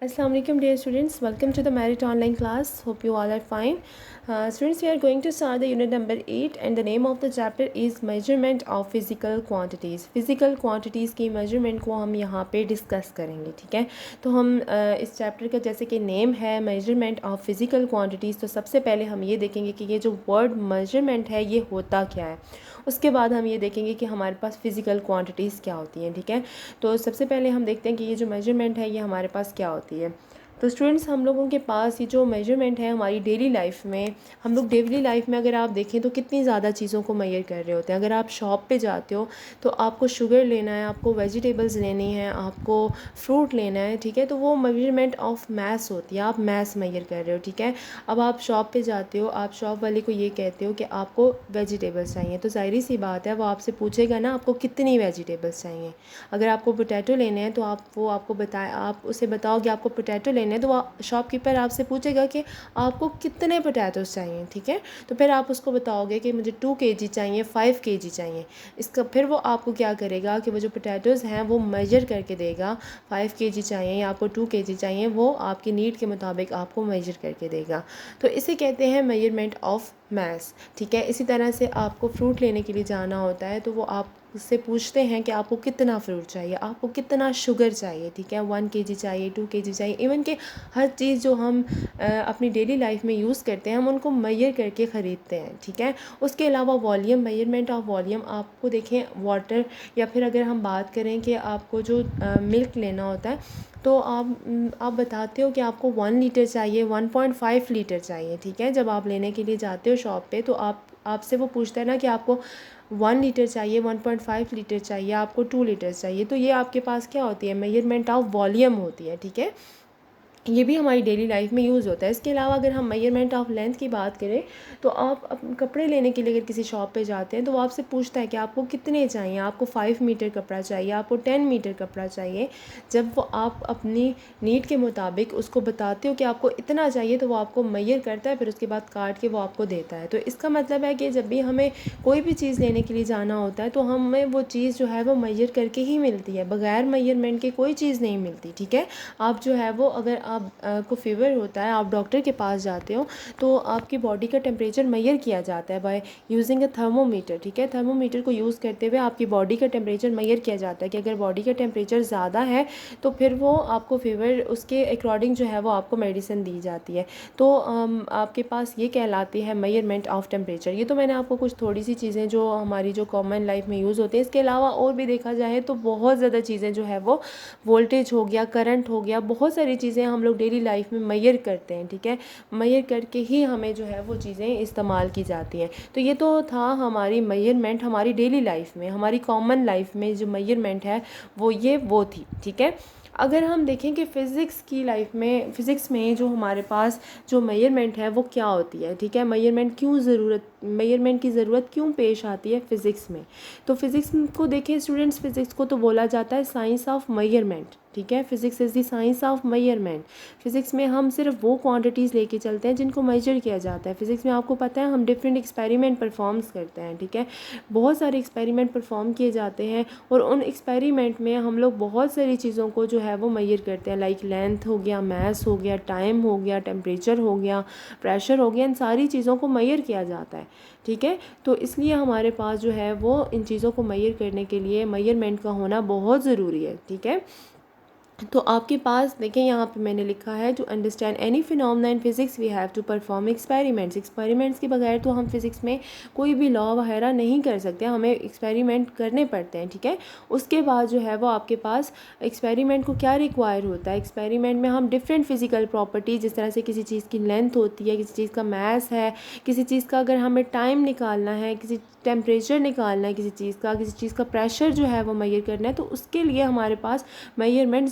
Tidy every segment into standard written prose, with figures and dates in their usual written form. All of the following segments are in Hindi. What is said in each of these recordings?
Assalamualaikum dear students, welcome to the Merit online class. Hope you all are fine. Students, we are going to start the unit number 8 and the name of the chapter is measurement of physical quantities. Physical quantities की measurement को हम यहाँ पे discuss करेंगे, ठीक है। तो हम इस chapter का जैसे कि name है measurement of physical quantities, तो सबसे पहले हम ये देखेंगे कि ये जो word measurement है ये होता क्या है। उसके बाद हम ये देखेंगे कि हमारे पास फ़िज़िकल क्वांटिटीज़ क्या होती हैं, ठीक है। तो सबसे पहले हम देखते हैं कि ये जो मेजरमेंट है ये हमारे पास क्या होती है। तो स्टूडेंट्स, हम लोगों के पास ये जो मेजरमेंट है हमारी डेली लाइफ में, हम लोग डेली लाइफ में अगर आप देखें तो कितनी ज़्यादा चीज़ों को मेजर कर रहे होते हैं। अगर आप शॉप पे जाते हो तो आपको शुगर लेना है, आपको वेजिटेबल्स लेनी है, आपको फ्रूट लेना है, ठीक है। तो वो मेजरमेंट ऑफ मैस होती है, आप मैस मेजर कर रहे हो, ठीक है। अब आप शॉप पे जाते हो, आप शॉप वाले को ये कहते हो कि आपको वेजिटेबल्स चाहिए, तो ज़ाहिर सी बात है वो आपसे पूछेगा ना आपको कितनी वेजिटेबल्स चाहिए। अगर आपको पोटैटो लेने हैं तो आप उसे बताओ कि आपको पोटैटो लेने हैं, तो वो शॉपकीपर आपसे पूछेगा कि आपको कितने पोटैटोस चाहिए, ठीक है। तो फिर आप उसको बताओगे कि मुझे 2 kg चाहिए, 5 kg चाहिए। इसका फिर वो आपको क्या करेगा कि वो जो पोटैटोज़ हैं वो मेजर करके देगा। 5 kg चाहिए या आपको 2 kg चाहिए, वो आपकी नीड के मुताबिक आपको मेजर करके देगा। तो इसे कहते हैं मेजरमेंट ऑफ मैस, ठीक है। इसी तरह से आपको फ्रूट लेने के लिए जाना होता है तो वो आप उससे पूछते हैं कि आपको कितना फ्रूट चाहिए, आपको कितना शुगर चाहिए, ठीक है। 1 kg चाहिए, 2 kg चाहिए। इवन कि हर चीज़ जो हम अपनी डेली लाइफ में यूज़ करते हैं हम उनको मेजर करके ख़रीदते हैं, ठीक है। उसके अलावा वॉल्यूम, मेजरमेंट ऑफ वॉल्यूम, आपको देखें वाटर, या फिर अगर हम बात करें कि आपको जो मिल्क लेना होता है तो आप बताते हो कि आपको 1 लीटर चाहिए, 1.5 लीटर चाहिए, ठीक है। जब आप लेने के लिए जाते हो शॉप पे तो आपसे वो पूछता है ना कि आपको 1 लीटर चाहिए, 1.5 लीटर चाहिए, आपको 2 लीटर चाहिए। तो ये आपके पास क्या होती है, मेजरमेंट ऑफ वॉल्यूम होती है, ठीक है। ये भी हमारी डेली लाइफ में यूज़ होता है। इसके अलावा अगर हम मेजरमेंट ऑफ लेंथ की बात करें तो आप कपड़े लेने के लिए अगर किसी शॉप पे जाते हैं तो वो आपसे पूछता है कि आपको कितने चाहिए, आपको 5 मीटर कपड़ा चाहिए, आपको 10 मीटर कपड़ा चाहिए। जब वो आप अपनी नीड के मुताबिक उसको बताते हो कि आपको इतना चाहिए तो वो आपको मेजर करता है, फिर उसके बाद काट के वो आपको देता है। तो इसका मतलब है कि जब भी हमें कोई भी चीज़ लेने के लिए जाना होता है तो हमें वो चीज़ जो है वो मेजर करके ही मिलती है, बग़ैर मेजरमेंट के कोई चीज़ नहीं मिलती, ठीक है। आप जो है वो अगर आप को फ़ीवर होता है, आप डॉक्टर के पास जाते हो तो आपकी बॉडी का टेम्परेचर मेजर किया जाता है बाय यूजिंग अ थर्मोमीटर, ठीक है। थर्मोमीटर को यूज़ करते हुए आपकी बॉडी का टेम्परेचर मेजर किया जाता है कि अगर बॉडी का टेम्परेचर ज़्यादा है तो फिर वो आपको फ़ीवर, उसके अकॉर्डिंग जो है वो आपको मेडिसिन दी जाती है। तो आपके पास ये कहलाती है मेजरमेंट ऑफ टेम्परेचर। ये तो मैंने आपको कुछ थोड़ी सी चीज़ें जो हमारी जो कॉमन लाइफ में यूज़ होती हैं। इसके अलावा और भी देखा जाए तो बहुत ज़्यादा चीज़ें जो है वो वोल्टेज हो गया, करंट हो गया, बहुत सारी चीज़ें हम लोग डेली लाइफ में मेजर करते हैं, ठीक है। मेजर करके ही हमें जो है वो चीज़ें इस्तेमाल की जाती हैं। तो ये तो था हमारी मेजरमेंट, हमारी डेली लाइफ में, हमारी कॉमन लाइफ में जो मेजरमेंट है वो थी, ठीक है। अगर हम देखें कि फ़िज़िक्स की लाइफ में, फ़िज़िक्स में जो हमारे पास जो मेजरमेंट है वो क्या होती है, ठीक है। मेजरमेंट की ज़रूरत क्यों पेश आती है फ़िज़िक्स में। तो फ़िज़िक्स को देखें स्टूडेंट्स, फ़िज़िक्स को तो बोला जाता है साइंस ऑफ मेजरमेंट, ठीक है। Physics is the science of measurement. Physics में हम सिर्फ वो क्वांटिटीज़ लेके चलते हैं जिनको मेजर किया जाता है। फ़िज़िक्स में आपको पता है हम डिफरेंट एक्सपेरिमेंट परफॉर्म्स करते हैं, ठीक है। बहुत सारे एक्सपेरिमेंट परफॉर्म किए जाते हैं और उन एक्सपेरिमेंट में हम लोग बहुत सारी चीज़ों को जो है वो मेजर करते हैं, लाइक लेंथ हो गया, मास हो गया, टाइम हो गया, टेम्परेचर हो गया, प्रेशर हो गया। इन सारी चीज़ों को मेजर किया जाता है, ठीक है। तो इसलिए हमारे पास जो है वो इन चीज़ों को मेजर करने के लिए मेजरमेंट का होना बहुत ज़रूरी है, ठीक है। तो आपके पास देखें यहाँ पे मैंने लिखा है to understand any phenomena in physics we have to perform experiments के बगैर तो हम फिज़िक्स में कोई भी लॉ वगैरह नहीं कर सकते, हमें एक्सपेरिमेंट करने पड़ते हैं, ठीक है। उसके बाद जो है वो आपके पास एक्सपेरिमेंट को क्या रिक्वायर होता है, एक्सपेरिमेंट में हम डिफरेंट फिजिकल प्रॉपर्टीज, जिस तरह से किसी चीज़ की लेंथ होती है, किसी चीज़ का मास है, किसी चीज़ का अगर हमें टाइम निकालना है, किसी टेम्परेचर निकालना है, किसी चीज़ का प्रेशर जो है वो मेजर करना है, तो उसके लिए हमारे पास मेजरमेंट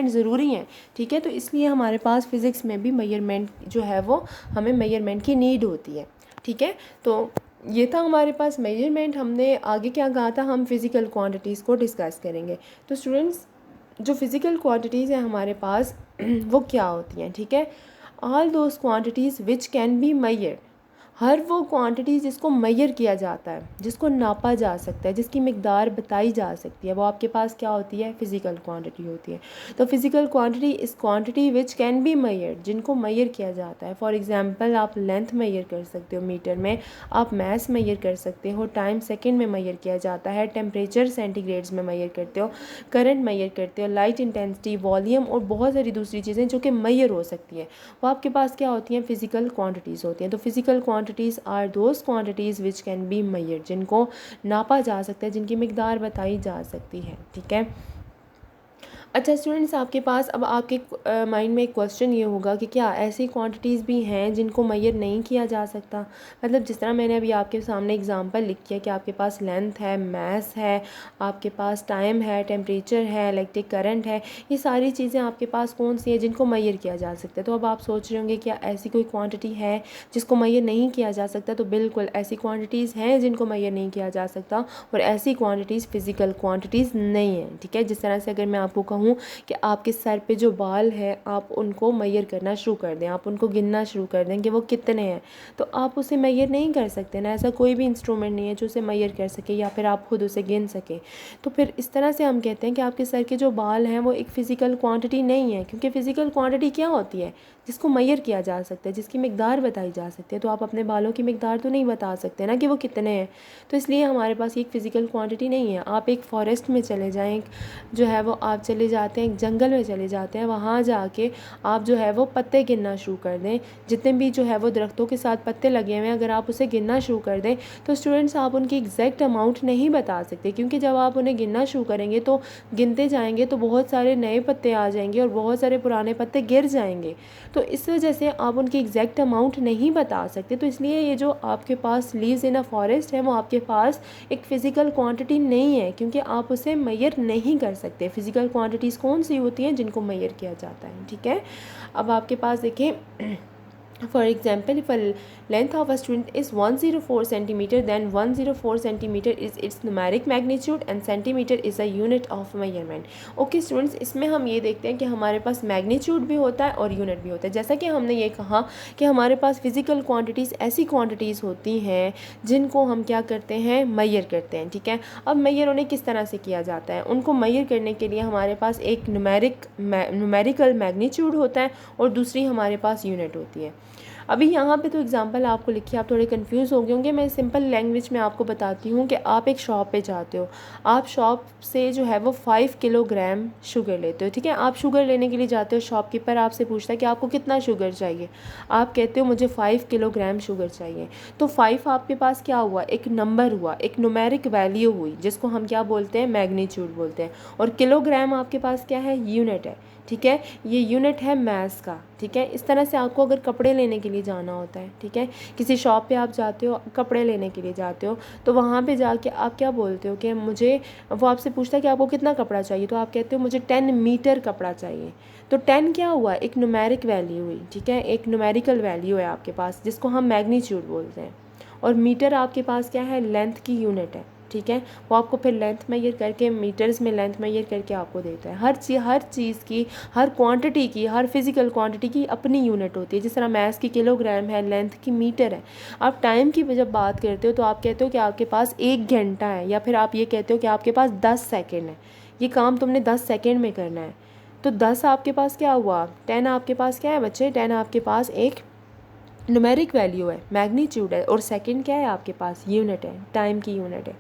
ज़रूरी है, ठीक है। तो इसलिए हमारे पास फ़िज़िक्स में भी मेजरमेंट जो है वो हमें मेजरमेंट की नीड होती है, ठीक है। तो ये था हमारे पास मेजरमेंट। हमने आगे क्या कहा था, हम फ़िज़िकल क्वांटिटीज़ को डिस्कस करेंगे। तो स्टूडेंट्स, जो फ़िज़िकल क्वांटिटीज़ हैं हमारे पास वो क्या होती हैं, ठीक है। All those quantities which can be measured, हर वो क्वांटिटी जिसको मेजर किया जाता है, जिसको नापा जा सकता है, जिसकी मिकदार बताई जा सकती है, वो आपके पास क्या होती है, फिज़िकल क्वांटिटी होती है। तो फिज़िकल क्वांटिटी इस quantity which can be measured, जिनको मेजर किया जाता है। फॉर एग्जांपल आप लेंथ मेजर कर सकते हो मीटर में, आप मास मेजर कर सकते हो, टाइम सेकंड में मेजर किया जाता है, टेम्परेचर सेंटीग्रेड्स में मेजर करते हो, करंट मेजर करते हो, लाइट इंटेंसिटी, वॉल्यूम और बहुत सारी दूसरी चीज़ें जो कि मेजर हो सकती हैं, वो आपके पास क्या होती हैं, फिज़िकल क्वांटिटीज़ होती हैं। तो physical quantities are those quantities which can be measured, जिनको नापा जा सकता है, जिनकी मिकदार बताई जा सकती है। ठीक है। अच्छा स्टूडेंट्स, आपके पास अब आपके माइंड में एक क्वेश्चन ये होगा कि क्या ऐसी क्वांटिटीज़ भी हैं जिनको मेजर नहीं किया जा सकता। मतलब जिस तरह मैंने अभी आपके सामने एग्जांपल लिखी है कि आपके पास लेंथ है, मास है, आपके पास टाइम है, टेम्परेचर है, इलेक्ट्रिक करंट है, ये सारी चीज़ें आपके पास कौन सी है जिनको मेजर किया जा सकता है। तो अब आप सोच रहे होंगे क्या ऐसी कोई क्वान्टिटी है जिसको मेजर नहीं किया जा सकता। तो बिल्कुल ऐसी क्वान्टिटीज़ हैं जिनको मेजर नहीं किया जा सकता, और ऐसी क्वान्टिटीज़ फ़िज़िकल क्वान्टिटीज़ नहीं है। ठीक है। जिस तरह से अगर मैं आपको कहूँ कि आपके सर पे जो बाल है आप उनको मेजर करना शुरू कर दें, आप उनको गिनना शुरू कर दें कि वो कितने हैं, तो आप उसे मेजर नहीं कर सकते ना। ऐसा कोई भी इंस्ट्रूमेंट नहीं है जो उसे मेजर कर सके या फिर आप खुद उसे गिन सकें। तो फिर इस तरह से हम कहते हैं कि आपके सर के जो बाल हैं वो एक फ़िज़िकल क्वांटिटी नहीं है, क्योंकि फ़िज़िकल क्वांटिटी क्या होती है, जिसको मेजर किया जा सकता है, जिसकी मिकदार बताई जा सकती है। तो आप अपने बालों की मिकदार तो नहीं बता सकते ना कि वो कितने हैं, तो इसलिए हमारे पास एक फ़िज़िकल क्वांटिटी नहीं है। आप एक फॉरेस्ट में चले जाएँ, जो है वो आप चले जाते हैं, एक जंगल में चले जाते हैं, वहाँ जाके आप जो है वो पत्ते गिनना शुरू कर दें, जितने भी जो है वो दरख्तों के साथ पत्ते लगे हुए हैं, अगर आप उसे गिनना शुरू कर दें तो स्टूडेंट्स आप उनकी एग्जैक्ट अमाउंट नहीं बता सकते, क्योंकि जब आप उन्हें गिनना शुरू करेंगे तो गिनते जाएंगे तो बहुत सारे नए पत्ते आ जाएंगे और बहुत सारे पुराने पत्ते गिर जाएंगे। तो इस वजह से आप उनकी एग्जैक्ट अमाउंट नहीं बता सकते। तो इसलिए ये जो आपके पास लीव्स इन अ फॉरेस्ट है वो आपके पास एक फ़िज़िकल क्वांटिटी नहीं है, क्योंकि आप उसे मेजर नहीं कर सकते। फ़िज़िकल क्वांटिटीज़ कौन सी होती हैं जिनको मेजर किया जाता है। ठीक है। अब आपके पास देखें, for example, if a length of a student is 104 centimeter, then 104 centimeter is its numeric magnitude and centimeter is a unit of measurement. Okay students, इसमें हम ये देखते हैं कि हमारे पास मैग्नीट्यूड भी होता है और यूनिट भी होता है। जैसा कि हमने ये कहा कि हमारे पास फिज़िकल क्वांटिटीज़ ऐसी क्वांटिटीज़ होती हैं जिनको हम क्या करते हैं, मेजर करते हैं। ठीक है। अब मेजर उन्हें किस तरह से किया जाता है, उनको मेजर करने के लिए हमारे पास एक न्यूमेरिकल मैग्नीट्यूड होता है और दूसरी हमारे पास यूनिट होती है। अभी यहाँ पे तो एग्जांपल आपको लिखिए, आप थोड़े कंफ्यूज हो गए होंगे। मैं सिंपल लैंग्वेज में आपको बताती हूँ कि आप एक शॉप पे जाते हो, आप शॉप से जो है वो 5 किलोग्राम शुगर लेते हो। ठीक है। आप शुगर लेने के लिए जाते हो, शॉपकीपर आपसे पूछता है कि आपको कितना शुगर चाहिए, आप कहते हो मुझे 5 किलोग्राम शुगर चाहिए। तो 5 आपके पास क्या हुआ, एक नंबर हुआ, एक न्यूमेरिक वैल्यू हुई, जिसको हम क्या बोलते हैं, मैग्नीट्यूड बोलते हैं। और किलोग्राम आपके पास क्या है, यूनिट है। ठीक है। ये यूनिट है मास का। ठीक है। इस तरह से आपको अगर कपड़े लेने के लिए जाना होता है, ठीक है, किसी शॉप पे आप जाते हो, कपड़े लेने के लिए जाते हो, तो वहाँ पे जाके आप क्या बोलते हो कि मुझे, वो आपसे पूछता है कि आपको कितना कपड़ा चाहिए, तो आप कहते हो मुझे 10 मीटर कपड़ा चाहिए। तो 10 क्या हुआ, एक न्यूमेरिक वैल्यू हुई। ठीक है। एक न्यूमेरिकल वैल्यू है आपके पास, जिसको हम मैग्नीट्यूड बोलते हैं। और मीटर आपके पास क्या है, लेंथ की यूनिट है। ठीक है। वो आपको फिर लेंथ मेजर करके, मीटर्स में लेंथ मेजर करके आपको देता है। हर चीज़ की, हर क्वांटिटी की, हर फिज़िकल क्वांटिटी की अपनी यूनिट होती है। जिस तरह मास की किलोग्राम है, लेंथ की मीटर है। आप टाइम की जब बात करते हो तो आप कहते हो कि आपके पास 1 घंटा है, या फिर आप ये कहते हो कि आपके पास 10 सेकेंड है, ये काम तुमने 10 सेकेंड में करना है। तो 10 आपके पास क्या हुआ, 10 आपके पास क्या है बच्चे, 10 आपके पास एक न्यूमेरिक वैल्यू है, मैग्नीट्यूड है, और सेकंड क्या है आपके पास, यूनिट है, टाइम की यूनिट है।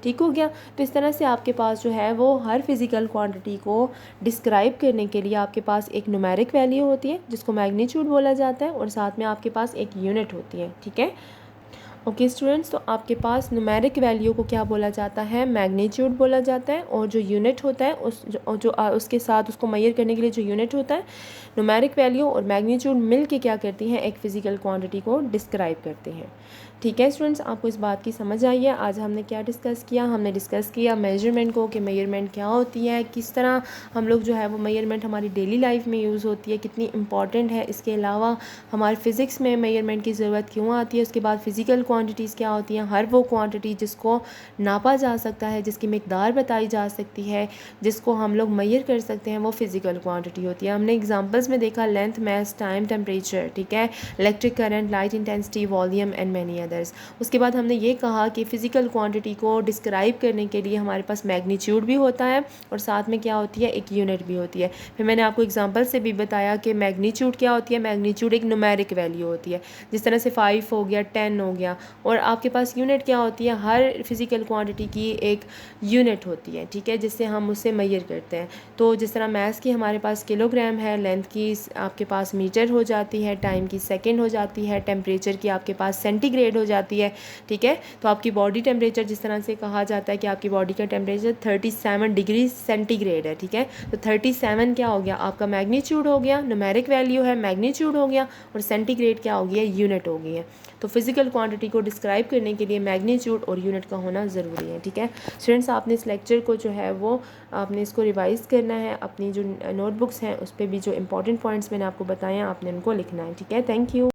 ठीक हो गया। तो इस तरह से आपके पास जो है वो हर फिज़िकल क्वांटिटी को डिस्क्राइब करने के लिए आपके पास एक न्यूमेरिक वैल्यू होती है जिसको मैग्नीट्यूड बोला जाता है, और साथ में आपके पास एक यूनिट होती है। ठीक है। ओके स्टूडेंट्स, तो आपके पास न्यूमेरिक वैल्यू को क्या बोला जाता है, मैग्नीट्यूड बोला जाता है, और जो यूनिट होता है उसके साथ उसको मेजर करने के लिए जो यूनिट होता है, न्यूमेरिक वैल्यू और मैग्नीट्यूड मिल के क्या करती हैं, एक फ़िज़िकल क्वांटिटी को डिस्क्राइब करते हैं। ठीक है स्टूडेंट्स, आपको इस बात की समझ आई है। आज हमने क्या डिस्कस किया, हमने डिस्कस किया मेजरमेंट को, कि मेजरमेंट क्या होती है, किस तरह हम लोग जो है वो मेजरमेंट हमारी डेली लाइफ में यूज़ होती है, कितनी इंपॉर्टेंट है। इसके अलावा हमारे फ़िज़िक्स में मेजरमेंट की ज़रूरत क्यों आती है। उसके बाद फ़िज़िकल क्वांटिटीज़ क्या होती हैं, हर वो क्वांटिटी जिसको नापा जा सकता है, जिसकी मिकदार बताई जा सकती है, जिसको हम लोग मेजर कर सकते हैं, वो फ़िज़िकल क्वांटिटी होती है। हमने एग्जांपल्स में देखा लेंथ, मास, टाइम, टेम्परेचर, ठीक है, electric current, light intensity, volume and many others. उसके बाद हमने ये कहा कि फ़िज़िकल क्वांटिटी को डिस्क्राइब करने के लिए हमारे पास मैग्नीट्यूड भी होता है और साथ में क्या होती है, एक यूनिट भी होती है। फिर मैंने आपको एग्जांपल से भी बताया कि मैग्नीट्यूड क्या होती है। मैग्नीट्यूड एक न्यूमेरिक वैल्यू होती है, जिस तरह से 5 हो गया, 10 हो गया। और आपके पास यूनिट क्या होती है, हर फिज़िकल क्वांटिटी की एक यूनिट होती है, ठीक है, जिससे हम उससे मेजर करते हैं। तो जिस तरह मास की हमारे पास किलोग्राम है, लेंथ की आपके पास मीटर हो जाती है, टाइम की सेकंड हो जाती है, टेम्परेचर की आपके पास सेंटीग्रेड हो जाती है, ठीक है। तो आपकी बॉडी टेम्परेचर, जिस तरह से कहा जाता है कि आपकी बॉडी का टेम्परेचर 37 डिग्री सेंटीग्रेड है, ठीक है। तो 37 क्या हो गया, आपका मैग्नीट्यूड हो गया, न्यूमेरिक वैल्यू है, मैग्नीट्यूड हो गया, और सेंटीग्रेड क्या हो गया, यूनिट हो गई है। तो फिज़िकल क्वांटिटी को डिस्क्राइब करने के लिए मैग्नीट्यूड और यूनिट का होना ज़रूरी है, ठीक है। स्टूडेंट्स, आपने इस लेक्चर को जो है वो आपने इसको रिवाइज़ करना है। अपनी जो नोटबुक्स हैं उस पर भी जो इंपॉर्टेंट पॉइंट्स मैंने आपको बताए हैं आपने उनको लिखना है, ठीक है। Thank you.